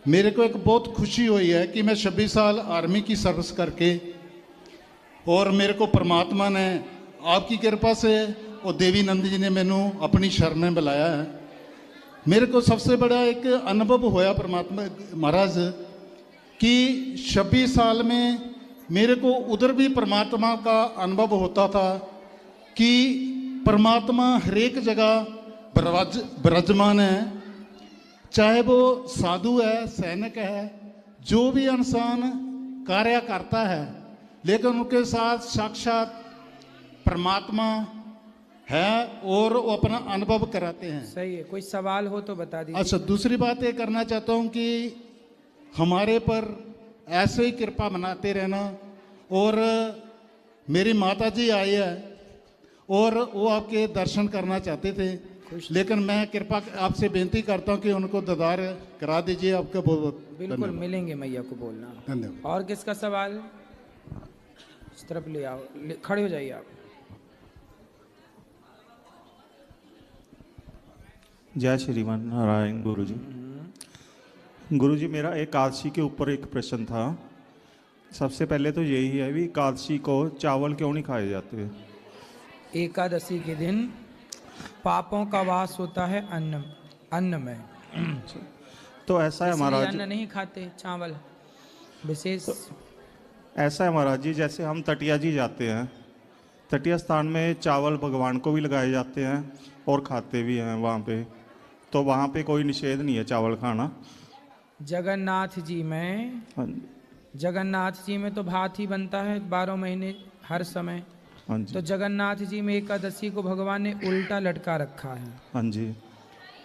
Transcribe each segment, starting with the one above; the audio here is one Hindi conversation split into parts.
मेरे को एक बहुत खुशी हुई है कि मैं 26 साल आर्मी की सर्विस करके और मेरे को परमात्मा ने आपकी कृपा से और देवी नंद जी ने मैनू अपनी शरण में बुलाया है। मेरे को सबसे बड़ा एक अनुभव होया परमात्मा महाराज कि 26 साल में मेरे को उधर भी परमात्मा का अनुभव होता था कि परमात्मा हरेक जगह विराजमान है, चाहे वो साधु है, सैनिक है, जो भी इंसान कार्य करता है, लेकिन उनके साथ साक्षात परमात्मा है और वो अपना अनुभव कराते हैं। सही है। कोई सवाल हो तो बता दीजिए। अच्छा, दूसरी बात ये करना चाहता हूँ कि हमारे पर ऐसे ही कृपा बनाते रहना। और मेरी माता जी आई है और वो आपके दर्शन करना चाहते थे, लेकिन मैं कृपा आपसे बेनती करता हूँ कि उनको दीदार करा दीजिए। आपका बहुत बहुत बिल्कुल मिलेंगे, मैया को बोलना। धन्यवाद। और किसका सवाल? इस तरफ ले आओ, खड़े हो जाइए आप। जय श्रीमान नारायण गुरुजी। गुरुजी, मेरा एकादशी के ऊपर एक प्रश्न था। सबसे पहले तो यही है भी एकादशी को चावल क्यों नहीं खाए जाते? एकादशी के दिन पापों का वास होता है अन्न में, तो ऐसा है महाराज, अन्न नहीं खाते, चावल विशेष। ऐसा है महाराज जी, जैसे हम तटिया जी जाते हैं, तटिया स्थान में चावल भगवान को भी लगाए जाते हैं और खाते भी हैं वहाँ पे, तो वहाँ पे कोई निषेध नहीं है चावल खाना। जगन्नाथ जी में, जगन्नाथ जी में तो भात ही बनता है 12 महीने हर समय। हाँ जी। तो जगन्नाथ जी में एकादशी को भगवान ने उल्टा लटका रखा है। हाँ जी।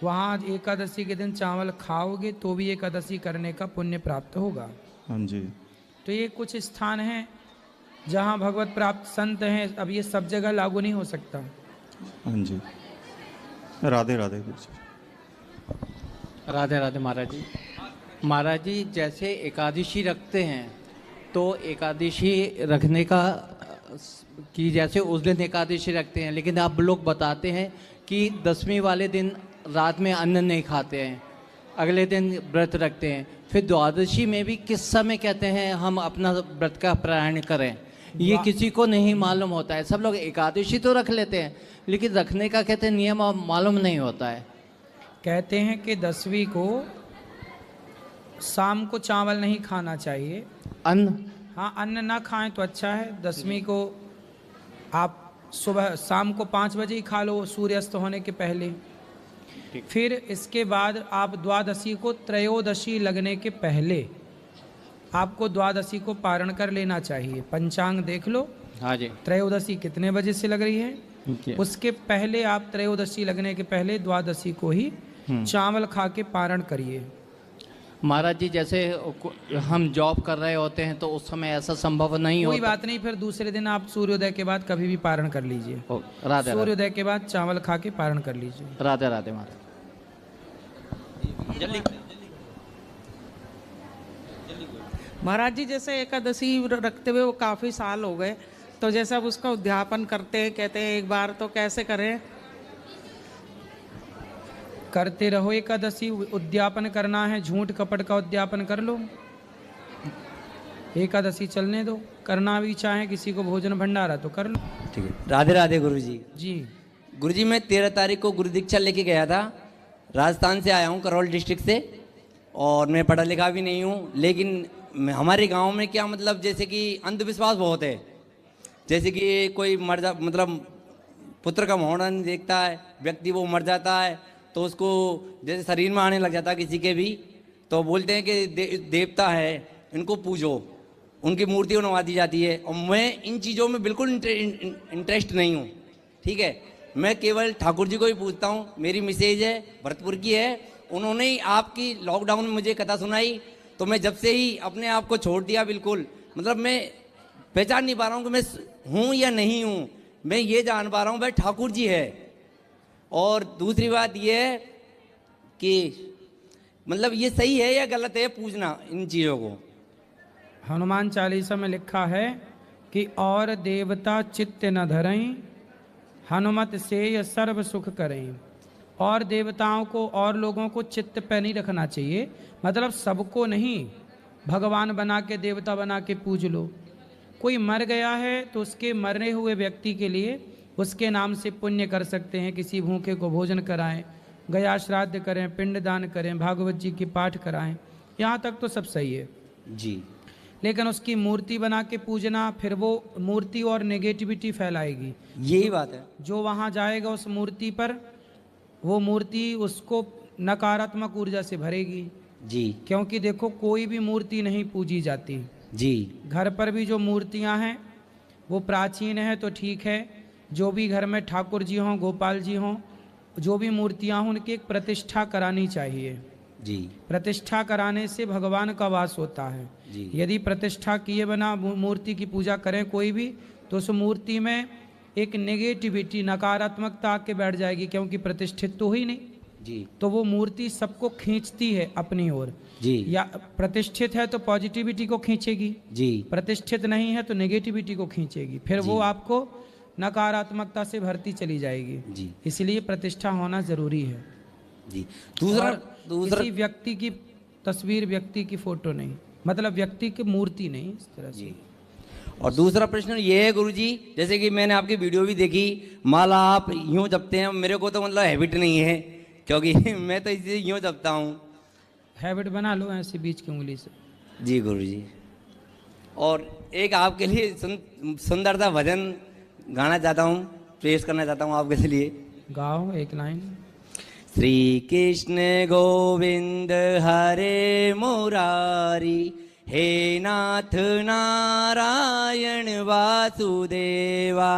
वहाँ एकादशी के दिन चावल खाओगे तो भी एकादशी करने का पुण्य प्राप्त होगा। हाँ जी। तो ये कुछ स्थान हैं जहाँ भगवत प्राप्त संत हैं। अब ये सब जगह लागू नहीं हो सकता। हाँ जी। राधे राधे गुरु जी। राधे राधे महाराज जी। महाराज जी, जैसे एकादशी रखते हैं तो एकादशी रखने का कि जैसे उस दिन एकादशी रखते हैं, लेकिन आप लोग बताते हैं कि 10वीं वाले दिन रात में अन्न नहीं खाते हैं, अगले दिन व्रत रखते हैं। फिर द्वादशी में भी किस समय कहते हैं हम अपना व्रत का पारायण करें, ये किसी को नहीं मालूम होता है। सब लोग एकादशी तो रख लेते हैं, लेकिन रखने का कहते हैं नियम मालूम नहीं होता है। कहते हैं कि 10वीं को शाम को चावल नहीं खाना चाहिए, अन्न। हाँ, अन्न ना खाएं तो अच्छा है। 10वीं को आप सुबह शाम को 5 बजे ही खा लो, सूर्यास्त होने के पहले। फिर इसके बाद आप द्वादशी को, त्रयोदशी लगने के पहले आपको द्वादशी को पारण कर लेना चाहिए। पंचांग देख लो। हाँ जी। त्रयोदशी कितने बजे से लग रही है, उसके पहले आप त्रयोदशी लगने के पहले द्वादशी को ही चावल खा के पारण करिए। महाराज जी, जैसे हम जॉब कर रहे होते हैं तो उस समय ऐसा संभव नहीं होता। कोई बात नहीं, फिर दूसरे दिन आप सूर्योदय के बाद कभी भी पारण कर लीजिए। राधे। सूर्योदय के बाद चावल खा के पारण कर लीजिए। राधे राधे महाराज। महाराज जी, जैसे एकादशी रखते हुए वो काफ़ी साल हो गए, तो जैसे अब उसका उद्यापन करते हैं, कहते हैं एक बार, तो कैसे करें? करते रहो एकादशी। उद्यापन करना है, झूठ कपट का उद्यापन कर लो। एकादशी चलने दो। करना भी चाहे किसी को भोजन भंडारा तो कर लो। ठीक है। राधे राधे गुरुजी। जी गुरुजी, मैं 13 तारीख को गुरु दीक्षा लेके गया था। राजस्थान से आया हूँ, करौल डिस्ट्रिक्ट से, और मैं पढ़ा लिखा भी नहीं हूँ, लेकिन हमारे गांव में क्या मतलब जैसे कि अंधविश्वास बहुत है। जैसे कि कोई मर जा, मतलब पुत्र का मुहूर्त नहीं देखता है, व्यक्ति वो मर जाता है तो उसको जैसे शरीर में आने लग जाता है किसी के भी, तो बोलते हैं कि देवता है, इनको पूजो, उनकी मूर्ति बनवा दी जाती है। और मैं इन चीज़ों में बिल्कुल इंटरेस्ट नहीं हूँ। ठीक है, मैं केवल ठाकुर जी को ही पूछता हूँ। मेरी मिसेज है, भरतपुर की है, उन्होंने ही आपकी लॉकडाउन में मुझे कथा सुनाई, तो मैं जब से ही अपने आप को छोड़ दिया बिल्कुल। मतलब मैं पहचान नहीं पा रहा हूँ कि मैं हूँ या नहीं हूँ। मैं ये जान पा रहा हूँ भाई ठाकुर जी है। और दूसरी बात ये है कि मतलब ये सही है या गलत है पूछना इन चीज़ों को। हनुमान चालीसा में लिखा है कि और देवता चित्त न धरई, हनुमत से सर्व सुख करें। और देवताओं को और लोगों को चित्त पे नहीं रखना चाहिए, मतलब सबको नहीं भगवान बना के देवता बना के पूज लो। कोई मर गया है तो उसके मरने हुए व्यक्ति के लिए उसके नाम से पुण्य कर सकते हैं, किसी भूखे को भोजन कराएं, गया श्राद्ध करें, पिंडदान करें, भागवत जी की पाठ कराएं, यहाँ तक तो सब सही है जी। लेकिन उसकी मूर्ति बना के पूजना, फिर वो मूर्ति और नेगेटिविटी फैलाएगी। यही बात है। जो वहाँ जाएगा उस मूर्ति पर, वो मूर्ति उसको नकारात्मक ऊर्जा से भरेगी। जी क्योंकि देखो कोई भी मूर्ति नहीं पूजी जाती। जी घर पर भी जो मूर्तियां हैं वो प्राचीन है तो ठीक है, जो भी घर में ठाकुर जी हों, गोपाल जी हों, जो भी मूर्तियां हों, उनकी एक प्रतिष्ठा करानी चाहिए। जी प्रतिष्ठा कराने से भगवान का वास होता है। जी। यदि प्रतिष्ठा किए बिना मूर्ति की पूजा करें कोई भी, तो उस मूर्ति में एक नेगेटिविटी, नकारात्मकता आके बैठ जाएगी, क्योंकि प्रतिष्ठित तो ही नहीं। जी तो वो मूर्ति सबको खींचती है अपनी ओर। जी या प्रतिष्ठित है तो पॉजिटिविटी को खींचेगी, जी प्रतिष्ठित नहीं है तो नेगेटिविटी को खींचेगी, फिर वो आपको नकारात्मकता से भरती चली जाएगी। जी इसलिए प्रतिष्ठा होना जरूरी है। जी। दूसरा और दूसरा किसी व्यक्ति की तस्वीर, व्यक्ति की फोटो नहीं, मतलब व्यक्ति की मूर्ति नहीं, इस तरह से। जी। और दूसरा प्रश्न ये है गुरुजी, जैसे कि मैंने आपकी वीडियो भी देखी, माला आप यूं जपते हैं, मेरे को तो मतलब हैबिट नहीं है, क्योंकि मैं तो इसे यूं जपता हूँ। हैबिट बना लो ऐसे बीच की उंगली से। जी गुरुजी। और एक आपके लिए सुंदर सा भजन गाना चाहता हूँ, पेश करना चाहता हूँ आपके लिए। गाओ एक लाइन। श्री कृष्ण गोविंद हरे मुरारी, हे नाथ नारायण वासुदेवा।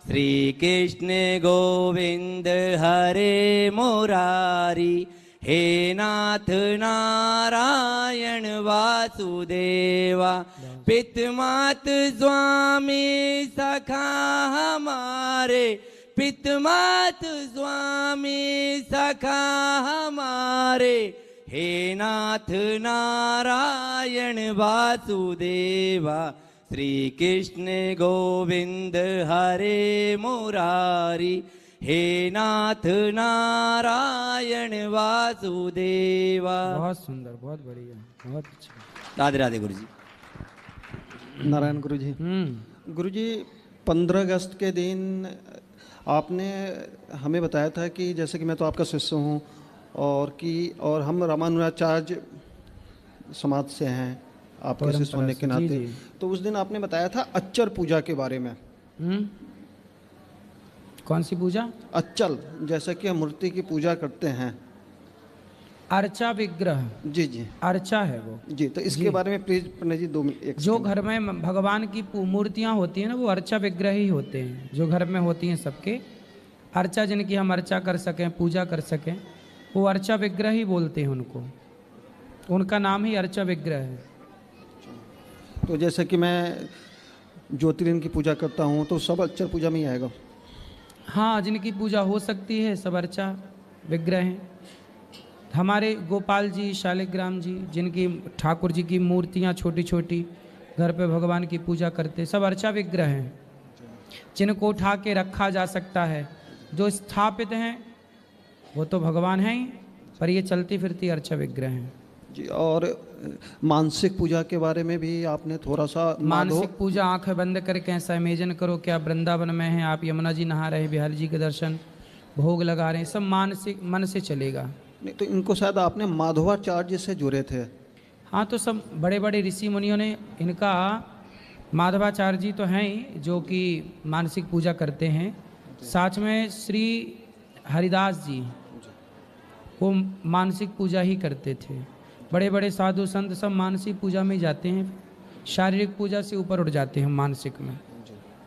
श्री कृष्ण गोविंद हरे मुरारी, हे नाथ नारायण वासुदेवा। पितमात स्वामी सखा हमारे, पितमात स्वामी सखा हमारे, हे नाथ नारायण वासुदेवा। श्री कृष्ण गोविंद हरे मुरारी, हे नाथ नारायण वासुदेवा। बहुत सुंदर, बहुत बढ़िया, बहुत अच्छा। राधे राधे गुरुजी। नारायण गुरुजी। गुरुजी, 15 अगस्त के दिन आपने हमें बताया था कि जैसे कि मैं तो आपका शिष्य हूँ और हम रामानुजाचार्य समाज से हैं, आपके शिष्य होने के नाते, तो उस दिन आपने बताया था अच्चर पूजा के बारे में। कौन सी पूजा? अच्चल, जैसे कि हम मूर्ति की पूजा करते हैं। अर्चा विग्रह। जी जी, अर्चा है वो जी। तो इसके बारे में प्लीज पंडित जी 2 मिनट। जो घर में भगवान की मूर्तियां होती हैं ना, वो अर्चा विग्रह ही होते हैं, जो घर में होती हैं सबके। अर्चा जिनकी हम अर्चा कर सकें, पूजा कर सकें, वो अर्चा विग्रह ही बोलते हैं उनको, उनका नाम ही अर्चा विग्रह है। तो जैसे कि मैं ज्योतिर्लिंग की पूजा करता हूँ, तो सब अच्चर पूजा में ही आएगा? हाँ, जिनकी पूजा हो सकती है सब अर्चा विग्रह हैं। हमारे गोपाल जी, शालिग्राम जी, जिनकी ठाकुर जी की मूर्तियाँ छोटी छोटी घर पे भगवान की पूजा करते, सब अर्चा विग्रह हैं, जिनको उठा के रखा जा सकता है। जो स्थापित हैं वो तो भगवान हैं ही, पर ये चलती फिरती अर्चा विग्रह हैं जी। और मानसिक पूजा के बारे में भी आपने थोड़ा सा। मानसिक पूजा, आंखें बंद करके ऐसा इमेजिन करो कि आप वृंदावन में हैं, आप यमुना जी नहा रहे हैं, बिहारी जी के दर्शन, भोग लगा रहे हैं, सब मानसिक मन से चलेगा। नहीं तो इनको शायद आपने माधवाचार्य से जुड़े थे। हाँ, तो सब बड़े बड़े ऋषि मुनियों ने इनका, माधवाचार्य जी तो हैं ही जो कि मानसिक पूजा करते हैं, साथ में श्री हरिदास जी वो मानसिक पूजा ही करते थे। बड़े बड़े साधु संत सब मानसिक पूजा में जाते हैं, शारीरिक पूजा से ऊपर उठ जाते हैं, मानसिक में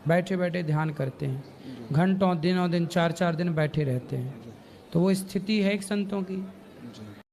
बैठे बैठे ध्यान करते हैं, घंटों दिनों दिन 4-4 दिन बैठे रहते हैं। तो वो स्थिति है एक संतों की।